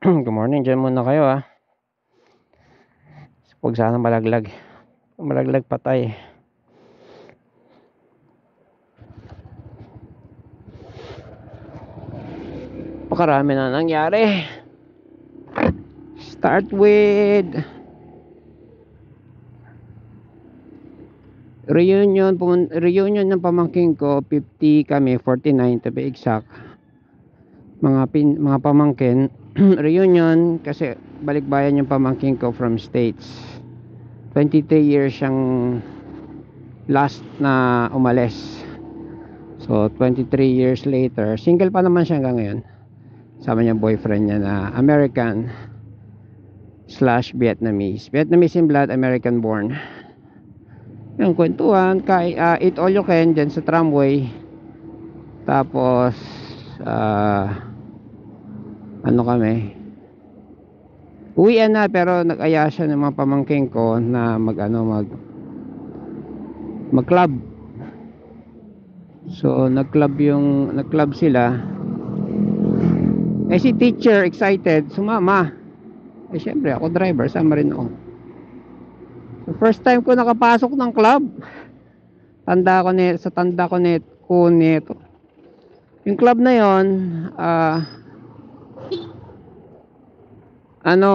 Good morning, diyan muna kayo, huwag sana malaglag. Malaglag patay. Pakarami na nangyari. Start with reunion ng pamangkin ko. 50 kami, 49 to be exact. Mga pamangkin reunion kasi balikbayan yung pamangkin ko from States. 23 years siyang last na umalis. So 23 years later, single pa naman siya hanggang ngayon. Sama niya boyfriend niya na American / Vietnamese. Vietnamese in blood, American born. Yung kwentuhan, eat all you can dyan sa tramway. Tapos ano kami, uwian na, pero nag-aya siya ng mga pamangking ko na mag club. So nag club sila. Si teacher excited, sumama. Syempre ako driver, sama rin ako. So, first time ko nakapasok ng club. Tanda ko nito. Yung club na yon,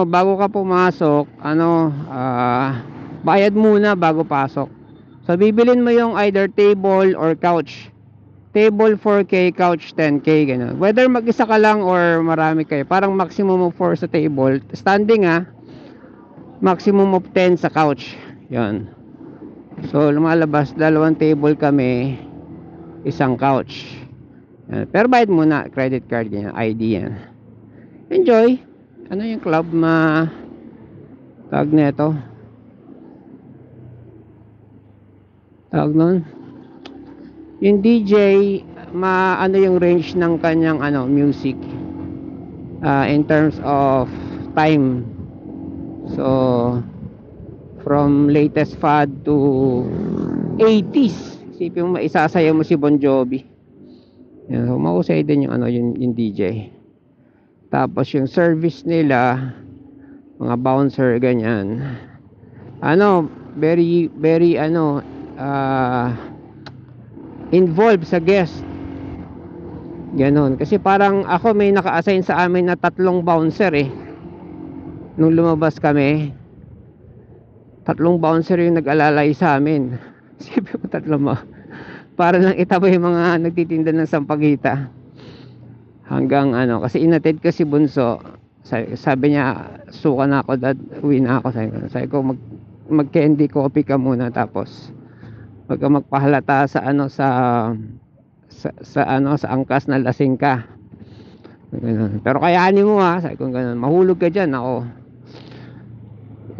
bago ka pumasok, bayad muna bago pasok. So bibilin mo yung either table or couch. Table 4K, couch 10K, ganun. Whether mag-isa ka lang or marami kayo, parang maximum of 4 sa table. Standing maximum of 10 sa couch. Yan. So lumalabas, 2 table kami, 1 couch. Yan. Pero bayad muna, credit card, ganyan, ID yan. Enjoy. Ano yung club tawag nito? Tawag nun? Yung DJ, yung range ng kanyang music in terms of time. So from latest fad to 80s. Isipin mo, maisasayaw mo si Bon Jovi. Yan, so mahusay din yung DJ. Tapos yung service nila, mga bouncer, ganyan. Very involved sa guest. Ganon. Kasi parang ako may naka-assign sa amin na 3 bouncer nung lumabas kami. 3 bouncer yung nag-alalay sa amin. Siyempre ko 3 mo. Para lang itabay yung mga nagtitinda ng sampagita. Hanggang kasi inatid ko si Bunso. Sabi niya, suka na ako, dad, uwi na ako. Sabi ko, mag-candy coffee ka muna, tapos magpahalata sa sa angkas na lasing ka. Ganun. Pero kayanin mo sabi ko ganun. Mahulog ka dyan, ako.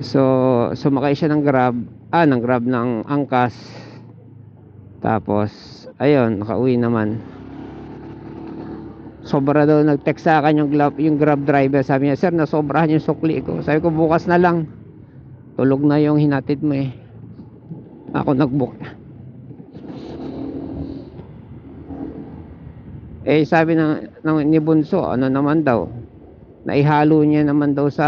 So sumakay siya ng grab ng angkas. Tapos ayun, nakauwi naman. Sobra daw, nag-text sa akin yung grab driver. Sabi niya, sir, nasobrahan yung sukli ko. Sabi ko, bukas na lang. Tulog na yung hinatid mo Ako nag-book. Sabi ni Bunso, naman daw, naihalo niya naman daw sa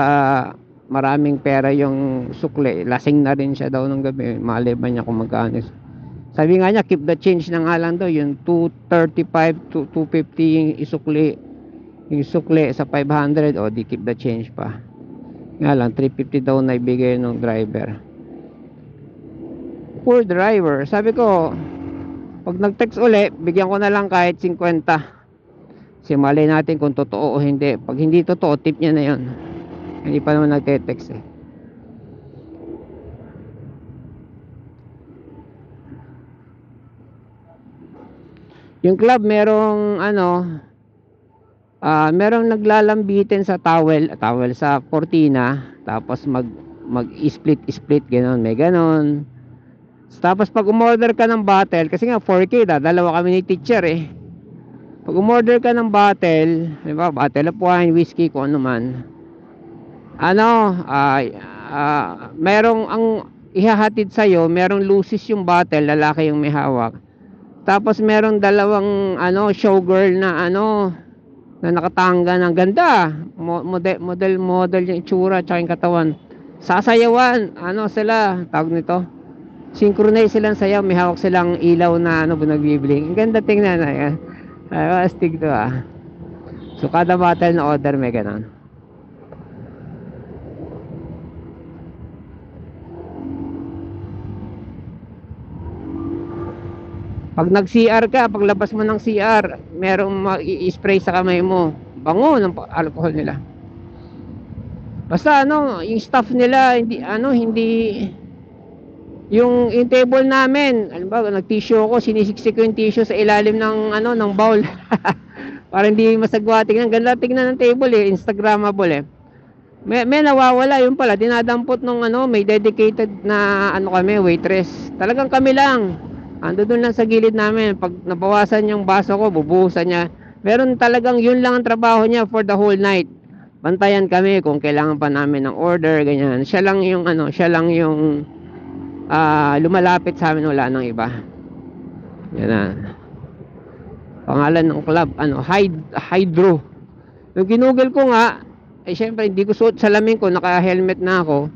maraming pera yung sukli. Lasing na rin siya daw ng gabi. Maliban niya kung magkano. Sabi nga niya, keep the change na nga lang daw. Yung 235 to 250 yung sukli sa 500. Di keep the change pa. Nga lang, 350 daw na ibigay ng driver. Poor driver. Sabi ko, pag nag-text uli, bigyan ko na lang kahit 50. Kasi malay natin kung totoo o hindi. Pag hindi totoo, tip niya na yun. Hindi pa naman nagte-text Yung club, merong merong naglalambitin sa towel sa cortina. Tapos mag-split, gano'n. May gano'n. Tapos pag umorder ka ng bottle, kasi nga 4K, dalawa kami ni teacher Pag umorder ka ng bottle, diba, bottle of wine, whiskey, kung ano man, merong ang ihahatid sa'yo, merong lucis yung bottle, lalaki yung may hawak. Tapos merong dalawang showgirl na na nakatanga ng ganda. Model yung itsura tsaka yung katawan. Sasayawan, ano sila, tawag nito, synchronize silang sayaw, may hawak silang ilaw na ano, nagbibling. Ang ganda tingnan. Ay, astig to ah. So kada battle na order may ganun. Pag nag-CR ka, paglabas mo ng CR, merong i-spray sa kamay mo. Bango ng alcohol nila. Basta ano, yung staff nila hindi yung table namin, alam ba, nag-tissue ako, sinisiksik ko yung tissue sa ilalim ng bowl. Para hindi masagwa tingnan. Ganda tingnan ng table eh, Instagrammable eh. May nawawala, yun pala, dinadampot nung may dedicated na kami, waitress. Talagang kami lang. Ando doon lang sa gilid namin. Pag nabawasan yung baso ko, bubuhusan niya. Meron talagang yun lang ang trabaho niya for the whole night. Bantayan kami kung kailangan pa namin ng order, ganyan. Siya lang yung lumalapit sa amin, wala nang iba. Yan na. Pangalan ng club, Hydro. Nung ginugol ko nga, syempre hindi ko suot salamin ko, naka-helmet na ako.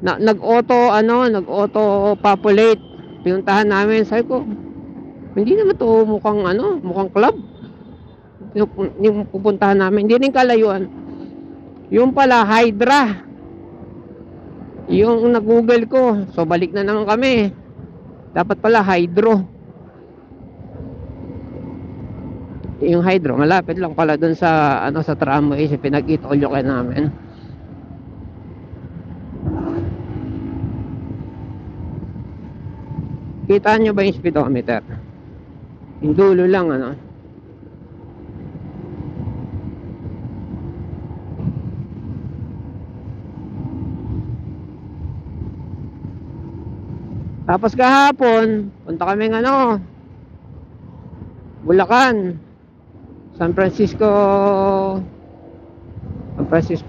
Nag-auto populate. Pinuntahan namin, sabi ko, hindi naman to mukhang club. Yung pupuntahan namin, hindi rin kalayuan. Yung pala, Hydra. Yung nag-google ko, so balik na naman kami. Dapat pala Hydro. Yung Hydro, malapit lang pala dun sa sa tramway, sa pinag-itolyokan namin. Kita nyo ba yung speedometer? Yung dulo lang Tapos kahapon, punta kami Bulacan. San Francisco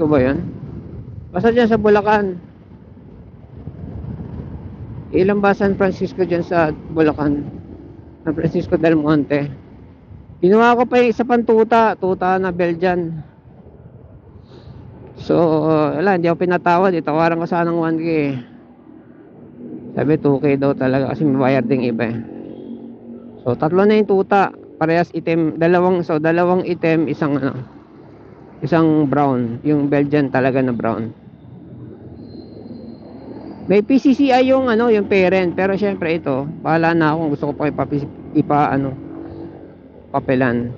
ba yun? Basta dyan sa Bulacan. Ilan ba San Francisco dyan sa Bulacan? San Francisco del Monte. Ginawa ko pa yung isa pang tuta na Belgian. So, hindi ako pinatawad. Itawaran ko sana ng 1K. Sabi 2K daw talaga kasi may bayar ding iba eh. So, tatlo na yung tuta. Parehas itim. Dalawang itim, isang brown. Yung Belgian talaga na brown. May PCCI yung parent, pero syempre ito, bahala na ako kung gusto ko pa papelan.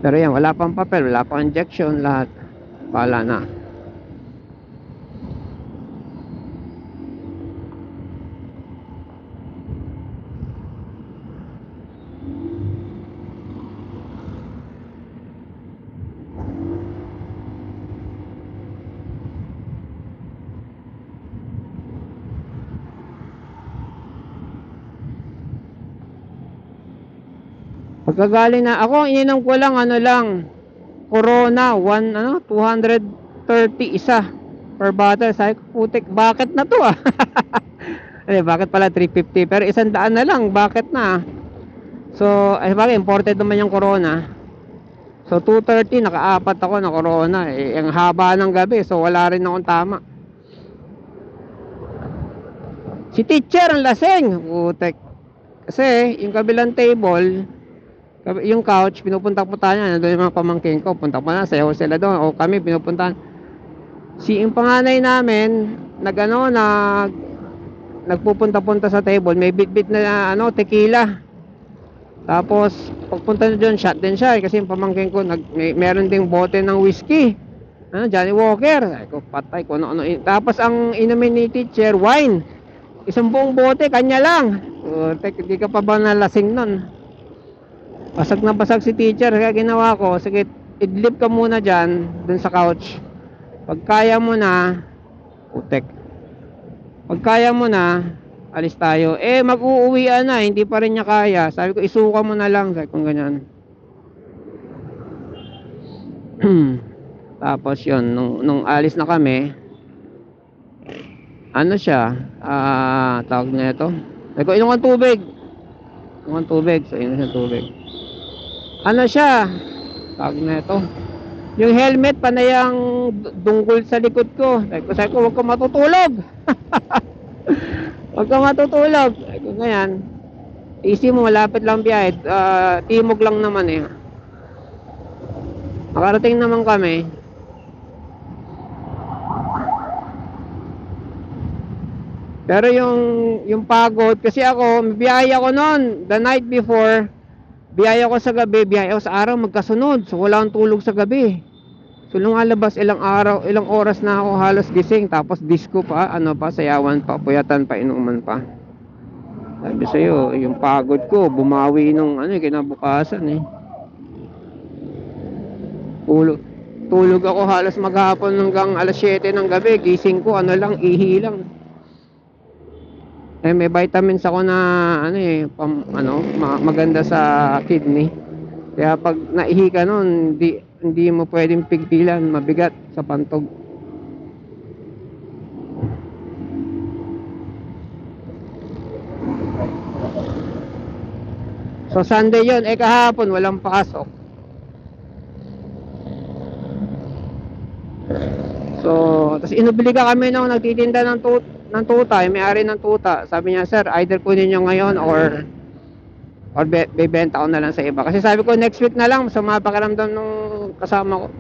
Pero yan, wala pang papel, wala pang injection, lahat. Bahala na. Pagkagaling na ako, ininom ko lang Corona 230 isa per bottle. Sabi ko, putik, bakit na to ah? Bakit pala 350? Pero 100 na lang, bakit na? So, bagay, imported naman yung Corona. So 230, nakaapat ako na Corona. Ang haba ng gabi, so wala rin akong tama. Si teacher ang lasing, putik. Kasi yung kabilang table, yung couch, pinupunta-punta niya. Nandun yung mga pamangkin ko, punta pa na, sayaw sila doon. O kami, pinupuntahan. Yung panganay namin, nagpupunta-punta sa table. May bit-bit na tequila. Tapos, pagpunta na doon, shot din siya. Kasi yung pamangkin ko, meron ding bote ng whiskey. Johnny Walker. Ay ko, patay ko. Tapos, ang inumin ni teacher, wine. Isang buong bote, kanya lang. Hindi ka pa ba nalasing nun? Basag na basag si teacher. Kaya ginawa ko, sige, idlip ka muna dyan, dun sa couch. Pag kaya mo na, utek. Pag kaya mo na, alis tayo. Mag-uuwian na, hindi pa rin niya kaya. Sabi ko, isuka mo na lang. Sabi ko ganyan. Tapos yun, nung alis na kami, tawag na ito. Sabi ko, inom kang tubig. So, inom siya tubig. tawag na ito. Yung helmet panayang dunggol sa likod ko. Sabi ko, huwag ka matutulog. Huwag ka matutulog. Sabi ko, ngayon, easy mo, malapit lang biyahe. Timog lang naman eh. Makarating naman kami. Pero yung pagod, kasi ako, biyaya ko noon, the night before, biyaya ko sa gabi, biyaya ko sa araw, magkasunod. So, wala akong tulog sa gabi. So, lumalabas ilang araw, ilang oras na ako halos gising. Tapos, disco pa, ano pa, sayawan pa, puyatan pa, inuman pa. Sabi sa'yo, yung pagod ko, bumawi nung, kinabukasan eh. Tulog ako halos maghapon hanggang alas 7 ng gabi. Gising ko, ihi lang. May vitamins ako na maganda sa kidney. Kaya pag naihi ka noon, hindi mo pwedeng pigpilan, mabigat sa pantog. So Sunday 'yon, kahapon walang pasok. So, tapos inubliga kami nung nagtitinda ng tuta, may-ari ng tuta. Sabi niya, sir, either kunin nyo ngayon or bebenta ko na lang sa iba. Kasi sabi ko, next week na lang, sa mga pakiramdam nung kasama ko.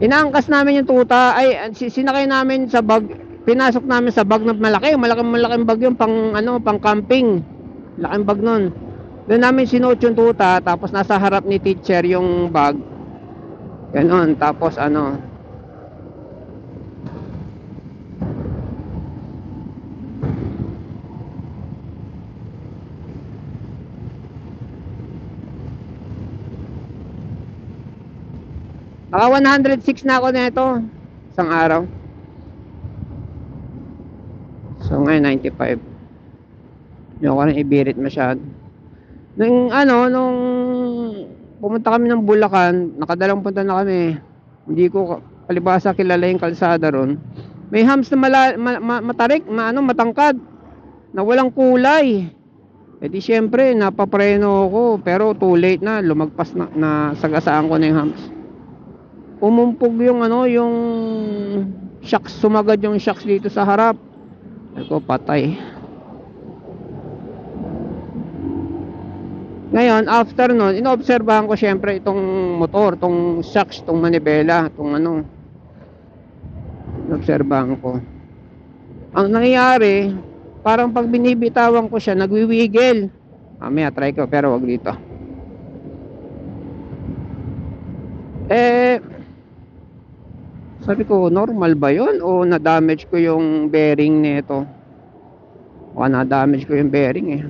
Inaangkas namin yung tuta, sinakay namin sa bag, pinasok namin sa bag na malaking bag yun, pang camping. Laking bag nun. Doon namin sinuot yung tuta, tapos nasa harap ni teacher yung bag. Ganon, tapos naka 106 na ako nito isang araw. So ngayon 95. Hindi ko rin ibirit masyado. Nung pumunta kami ng Bulacan, nakadalang punta na kami. Hindi ko palibasa kilala yung kalsada ron. May hams na matarik, matangkad, na walang kulay. Di syempre napapreno ako, pero too late na, lumagpas na sagasaan ko na yung hams. Umumpog yung yung shocks, sumagad yung shocks dito sa harap. Ako patay. Ngayon, after nun, inoobserbahan ko syempre itong motor, itong shocks, itong manibela, itong inoobserbahan ko. Ang nangyayari, parang pag binibitawan ko siya, nagwiwigil. Mamaya try ko, pero wag dito. Sabi ko, normal ba yun? O na-damage ko yung bearing nito? O na-damage ko yung bearing eh.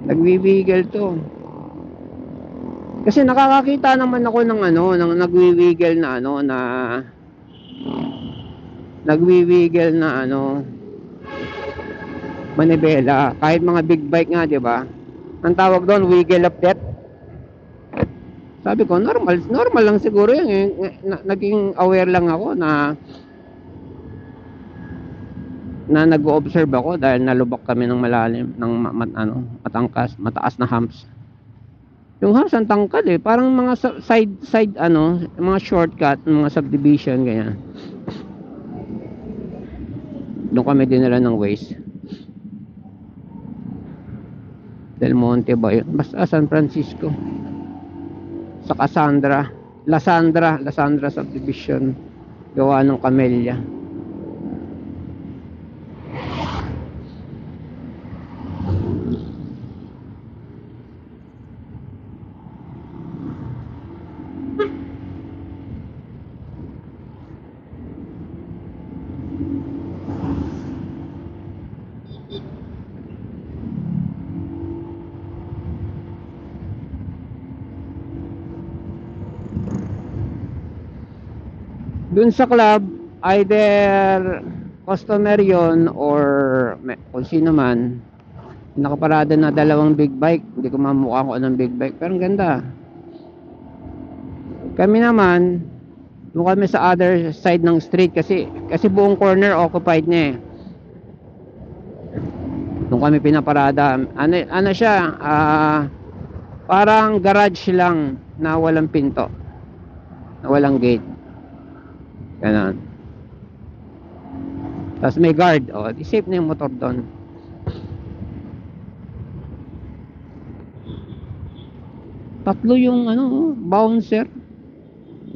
Nagwiwigil to. Kasi nakakakita naman ako ng ng nagwiwigil na nagwiwigil na manibela. Kahit mga big bike nga, di ba? Ang tawag doon, wiggle of death. Sabi ko, normal lang siguro yun eh. Naging aware lang ako na nag-o-observe ako dahil nalubak kami ng malalim ng mataas na humps. Yung humps ang tangkad eh, parang mga side mga shortcut, mga subdivision ganyan. Doon kami dinala ng Waze. Del Monte ba yun? Basta San Francisco. Sa La Sandra subdivision, gawa ng Camellia. Dun sa club, either customer yon or kung sino man, nakaparada na dalawang big bike. Hindi ko mamukha ko ng big bike, pero ang ganda. Kami naman, doon kami sa other side ng street kasi buong corner occupied niya eh. Nung kami pinaparada, ano siya, parang garage lang na walang pinto, na walang gate. Ganon. Tapos may guard. O, di safe na yung motor doon. Tatlo yung bouncer.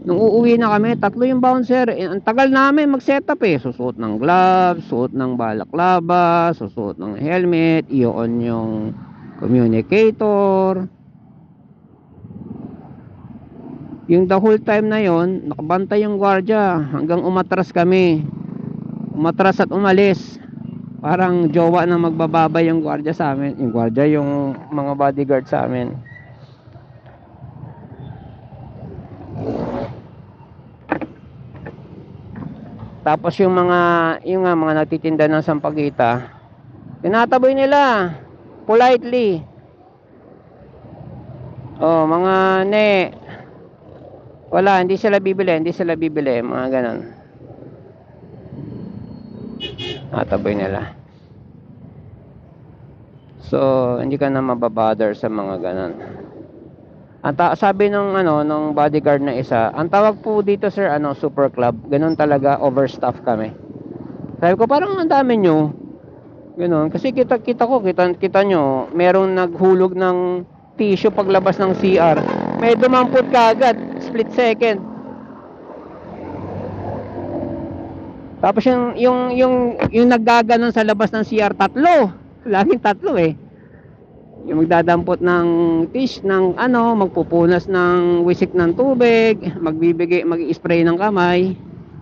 Nung uuwi na kami, tatlo yung bouncer. Ang tagal namin mag-setup eh. Susuot ng gloves, suot ng balaklava, susuot ng helmet, i-on yung communicator. Yung the whole time na yon, nakabantay yung gwardiya hanggang umatras kami. Umatras at umalis. Parang jowa na magbababay yung gwardiya sa amin. Yung gwardiya, yung mga bodyguard sa amin. Tapos yung mga nagtitinda ng sampagita, tinataboy nila politely. Oh, mga wala, hindi sila bibili, mga ganon. Nataboy nila. So, hindi ka na mababother sa mga ganon. Sabi nung bodyguard na isa, ang tawag po dito sir, super club. Ganun talaga, overstaff kami. Sabi ko, parang ang dami nyo. Ganun, kasi kita nyo, merong naghulog ng tissue paglabas ng CR. May dumampot kaagad, split second. Tapos yung naggaganon sa labas ng CR, tatlo. Laging tatlo eh. Yung magdadampot ng magpupunas ng wisik ng tubig, mag-i-spray ng kamay,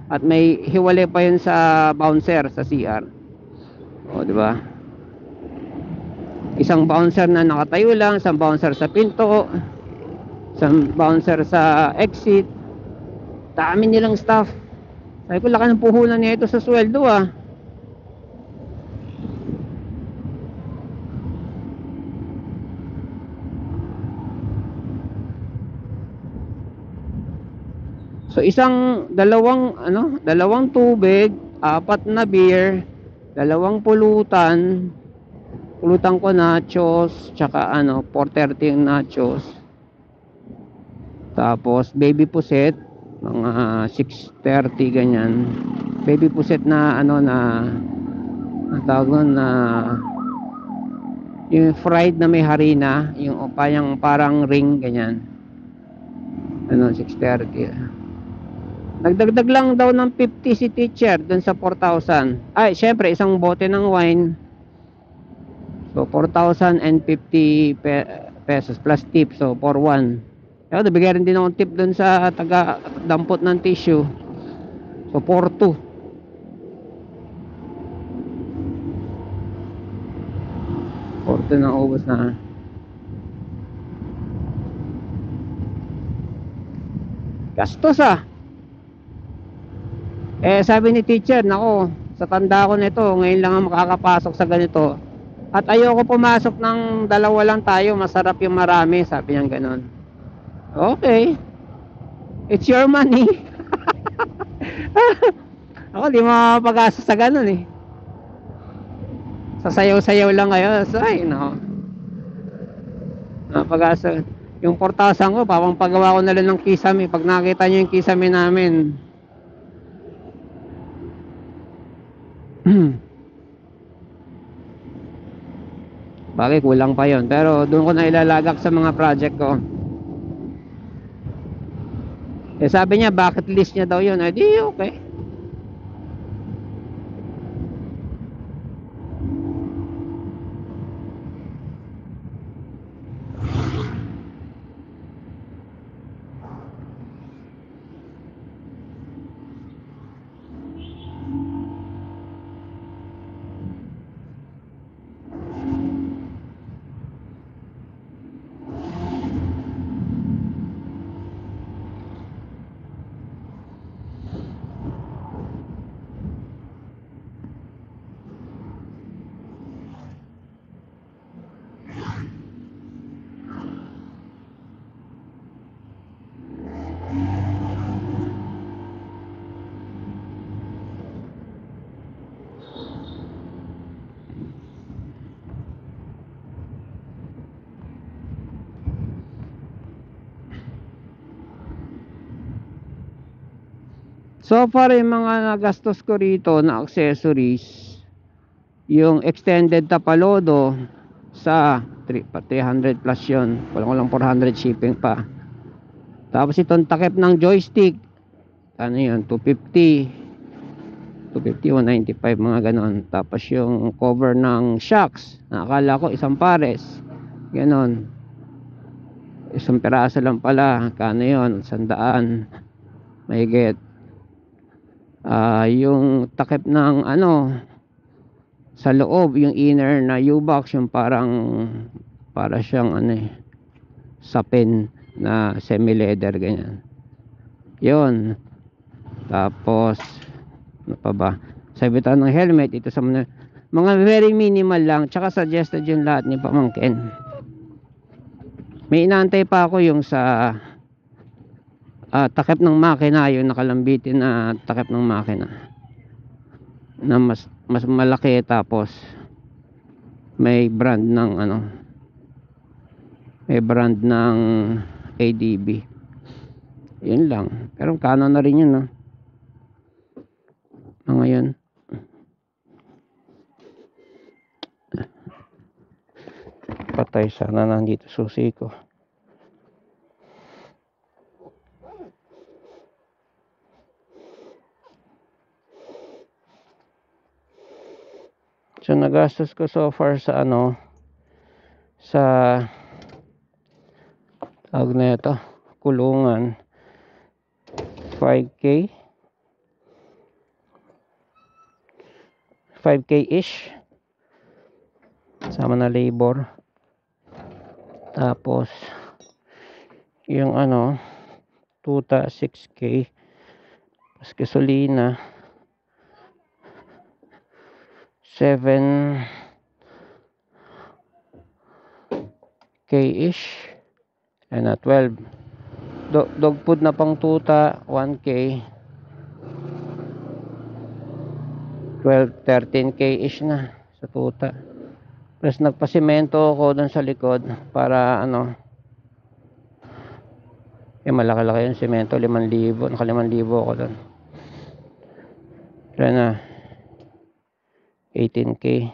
at may hiwalay pa yun sa bouncer sa CR. O, di ba? Isang bouncer na nakatayo lang, isang bouncer sa pinto, isang bouncer sa exit. Dami nilang staff. Sabi ko, laki ng puhunan niya ito sa sweldo ah. So dalawang tubig, 4 na beer, 2 pulutan ko nachos, tsaka 430 yung nachos. Tapos baby puset, mga 630 ganyan. Baby puset na ang tawag nun na yung fried na may harina, yung parang ring ganyan. 630. Nagdagdag lang daw ng 50 si teacher dun sa 4,000. Ay, syempre, isang bote ng wine. So, 4,050 pesos plus tip. So, 4,1. Kaya, nabigay rin din akong tip dun sa taga-dampot ng tissue. So, 4,2. Na ubos na. Gastos ah. Sabi ni teacher, nako, sa tanda ko nito, ngayon lang ang makakapasok sa ganito. At ayoko pumasok ng 2 lang tayo, masarap yung marami, sabi niya gano'n. Okay. It's your money. Ako, di mapag-asa sa gano'n eh. Sasayaw-sayaw lang kayo. Ay, no. Pag-asa. Yung 4,000 ko, papampagawa ko na lang ng kisame. Pag nakita nyo yung kisame namin, bakit kulang pa yon, pero doon ko na ilalagak sa mga project ko. Sabi niya bucket list niya daw yun. Di okay. So far yung mga nagastos ko rito na accessories, yung extended tapalodo sa 300 plus yun, walang 400 shipping pa. Tapos itong takip ng joystick, ano yun, 250 195 mga ganon. Tapos yung cover ng shocks, nakakala ko isang pares ganon, isang piraso lang pala, kano yun, 100 mahigit. Yung takip ng ano sa loob, yung inner na U-box, yung para siyang ano sapin na semi leather ganyan yun. Tapos ano pa ba, sabitan ng helmet, ito sa mga very minimal lang, tsaka suggested yung lahat ni pamangkin. May inaantay pa ako yung sa takip ng makina, yung nakalambitin na takip ng makina na mas malaki, tapos may brand ng ano, may brand ng ADB. Yun lang, pero Canon na rin yun, no? Ngayon patay, sana nandito susi ko. So nagastos ko so far sa ano, sa tawag na ito, kulungan, 5k ish sama na labor. Tapos yung ano, tuta 6k, plus gasolina 7k ish, and 12 dog food na pang tuta 1k, 13k ish na sa tuta. Plus nagpasimento ako doon sa likod para ano, malaki-laki yung simento, 5,000, naka 5,000 ako doon. Kaya na 18k.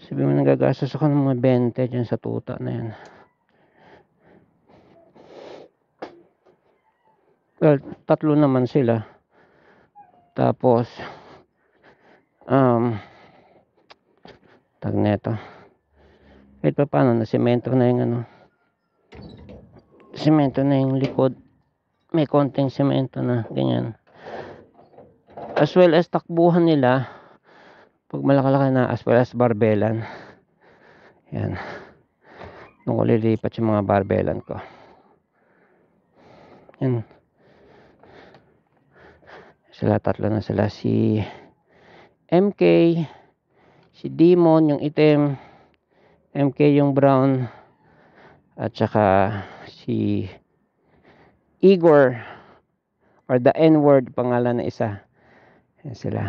Sabi mo nagagastos ako ng mga 20 dyan sa tuta na yan. Well, 3 naman sila. Tapos tag neto, kahit pa paano na semento na yung ano, semento na yung likod, may konting semento na ganyan, as well as takbuhan nila pag malaki-laki na, as well as barbelan. Yan, nung ko lilipat yung mga barbelan ko. Yan, sila 3 na sila, si MK, si Demon yung itim, MK yung brown, at saka si Igor or the N-word pangalan na isa. Yan sila.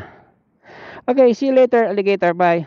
Okay, see you later, alligator. Bye.